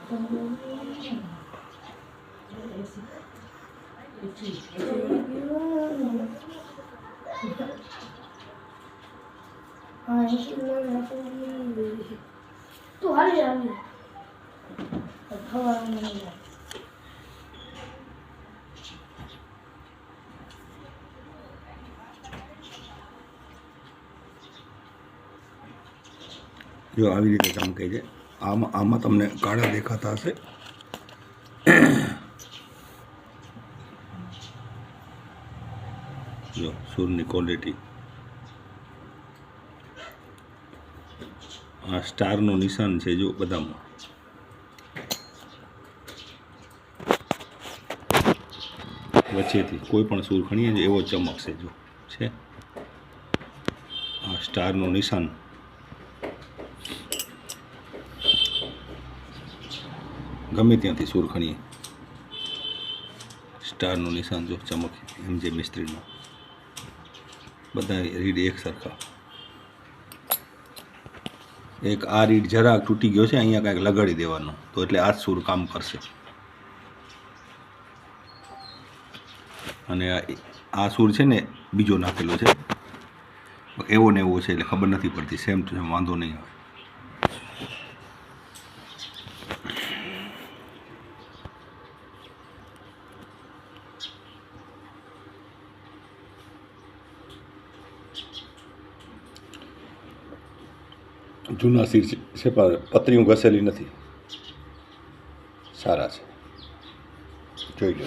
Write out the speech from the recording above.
तू हाल यार हवा में જો આવી રીતે ચમકે છે. આમાં તમને કાળા દેખાતા હશે. જો સૂરની ક્વોલિટી, આ સ્ટારનું નિશાન છે જો બધામાં. વચ્ચેથી કોઈ પણ સૂર ખણીએ જો એવો ચમકશે જો છે. આ સ્ટારનું નિશાન ગમે ત્યાંથી સૂર ખણીએ, સ્ટારનું નિશાન જો ચમકે. MJ મિસ્ત્રીનું બધા રીડ એક સરખા. એક આ રીડ જરાક તૂટી ગયો છે, અહીંયા કાંઈક લગાડી દેવાનો તો એટલે આ જ સૂર કામ કરશે. અને આ સૂર છે ને બીજો નાખેલો છે, એવો ને એવો છે એટલે ખબર નથી પડતી. સેમ ટુ સેમ, વાંધો નહીં આવે. જૂના સીર છે પણ પતરીઓ ઘસેલી નથી, સારા છે, જોઈ લો.